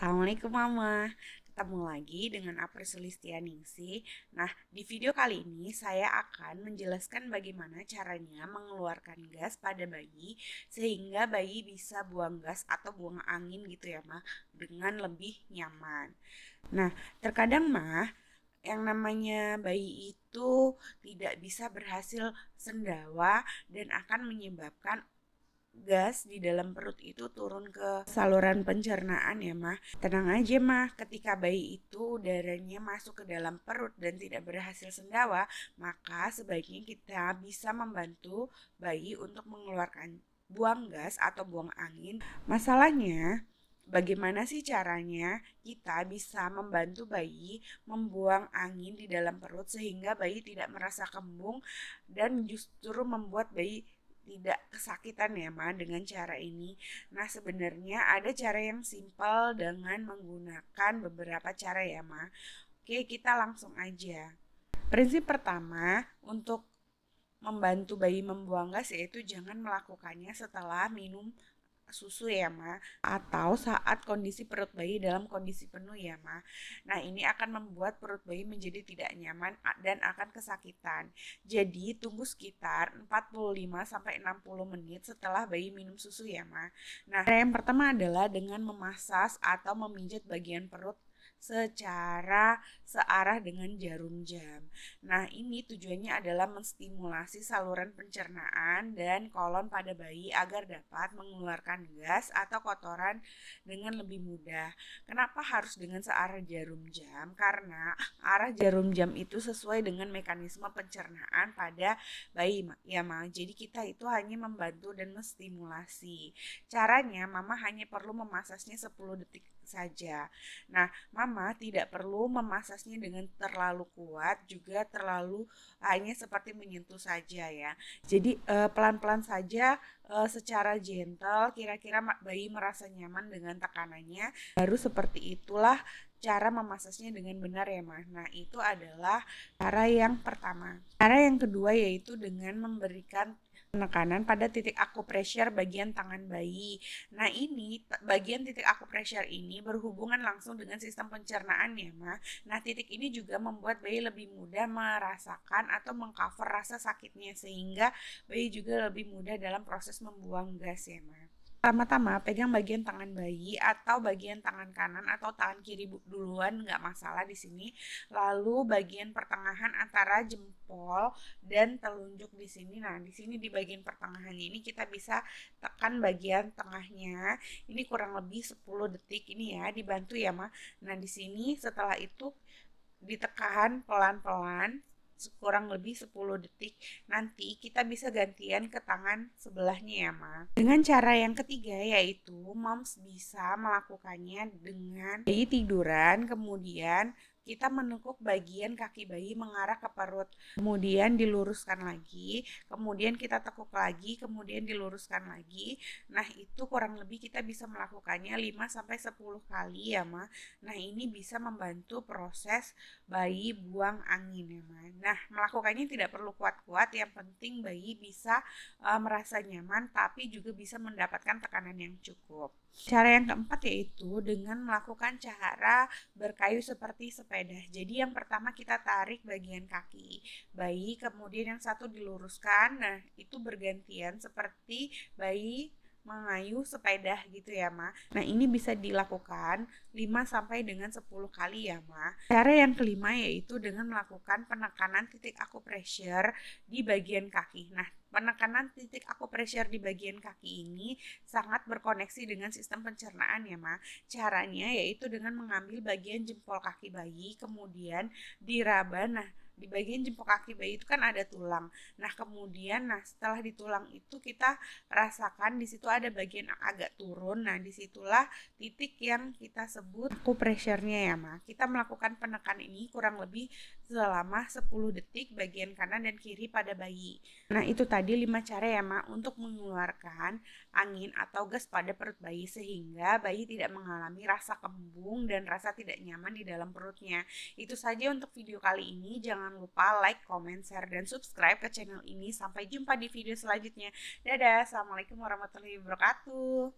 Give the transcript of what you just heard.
Assalamualaikum Mama, ketemu lagi dengan April Sulistianingsih. Nah, di video kali ini saya akan menjelaskan bagaimana caranya mengeluarkan gas pada bayi sehingga bayi bisa buang gas atau buang angin gitu ya Ma, dengan lebih nyaman. Nah, terkadang mah yang namanya bayi itu tidak bisa berhasil sendawa dan akan menyebabkan gas di dalam perut itu turun ke saluran pencernaan ya mah. Tenang aja mah, ketika bayi itu udaranya masuk ke dalam perut dan tidak berhasil sendawa, maka sebaiknya kita bisa membantu bayi untuk mengeluarkan buang gas atau buang angin. Masalahnya, bagaimana sih caranya kita bisa membantu bayi membuang angin di dalam perut sehingga bayi tidak merasa kembung dan justru membuat bayi tidak kesakitan ya Ma dengan cara ini. Nah sebenarnya ada cara yang simpel dengan menggunakan beberapa cara ya Ma. Oke kita langsung aja. Prinsip pertama untuk membantu bayi membuang gas yaitu jangan melakukannya setelah minum susu ya Ma, atau saat kondisi perut bayi dalam kondisi penuh ya Ma. Nah ini akan membuat perut bayi menjadi tidak nyaman dan akan kesakitan. Jadi tunggu sekitar 45-60 menit setelah bayi minum susu ya Ma. Nah cara yang pertama adalah dengan memasas atau memijat bagian perut secara searah dengan jarum jam. Nah, ini tujuannya adalah menstimulasi saluran pencernaan dan kolon pada bayi agar dapat mengeluarkan gas atau kotoran dengan lebih mudah. Kenapa harus dengan searah jarum jam? Karena arah jarum jam itu sesuai dengan mekanisme pencernaan pada bayi ya Ma. Jadi kita itu hanya membantu dan menstimulasi. Caranya Mama hanya perlu memasasnya 10 detik saja. Nah, Mama tidak perlu memasasnya dengan terlalu kuat juga terlalu hanya seperti menyentuh saja ya. Jadi pelan-pelan saja secara gentle kira-kira bayi merasa nyaman dengan tekanannya. Baru seperti itulah cara memasasnya dengan benar ya Mas. Nah, itu adalah cara yang pertama. Cara yang kedua yaitu dengan memberikan penekanan pada titik akupressure bagian tangan bayi. Nah ini bagian titik akupressure ini berhubungan langsung dengan sistem pencernaan ya Ma. Nah titik ini juga membuat bayi lebih mudah merasakan atau mengcover rasa sakitnya sehingga bayi juga lebih mudah dalam proses membuang gas ya Ma. Pertama-tama pegang bagian tangan bayi atau bagian tangan kanan atau tangan kiri duluan nggak masalah di sini. Lalu bagian pertengahan antara jempol dan telunjuk di sini. Nah, di sini di bagian pertengahannya ini kita bisa tekan bagian tengahnya. Ini kurang lebih 10 detik ini ya, dibantu ya, Ma. Nah, di sini setelah itu ditekan pelan-pelan kurang lebih 10 detik. Nanti kita bisa gantian ke tangan sebelahnya ya Ma. Dengan cara yang ketiga yaitu moms bisa melakukannya dengan bayi tiduran, kemudian kita menekuk bagian kaki bayi mengarah ke perut, kemudian diluruskan lagi, kemudian kita tekuk lagi, kemudian diluruskan lagi. Nah, itu kurang lebih kita bisa melakukannya 5-10 kali ya, Ma. Nah, ini bisa membantu proses bayi buang angin ya, Ma. Nah, melakukannya tidak perlu kuat-kuat, yang penting bayi bisa merasa nyaman tapi juga bisa mendapatkan tekanan yang cukup. Cara yang keempat yaitu dengan melakukan cara berkayu seperti sepeda. Jadi yang pertama kita tarik bagian kaki bayi, kemudian yang satu diluruskan. Nah, itu bergantian seperti bayi mengayuh sepeda gitu ya Ma. Nah ini bisa dilakukan 5 sampai dengan 10 kali ya Ma. Cara yang kelima yaitu dengan melakukan penekanan titik akupressure di bagian kaki. Nah penekanan titik akupressure di bagian kaki ini sangat berkoneksi dengan sistem pencernaan ya Ma. Caranya yaitu dengan mengambil bagian jempol kaki bayi kemudian diraba. Nah di bagian jempol kaki bayi itu kan ada tulang. Nah kemudian setelah di tulang itu kita rasakan di situ ada bagian agak turun. Nah disitulah titik yang kita sebut akupressure-nya ya Ma. Kita melakukan penekanan ini kurang lebih selama 10 detik bagian kanan dan kiri pada bayi. Nah itu tadi 5 cara ya Ma untuk mengeluarkan angin atau gas pada perut bayi sehingga bayi tidak mengalami rasa kembung dan rasa tidak nyaman di dalam perutnya. Itu saja untuk video kali ini. Jangan lupa like, comment, share, dan subscribe ke channel ini. Sampai jumpa di video selanjutnya. Dadah, assalamualaikum warahmatullahi wabarakatuh.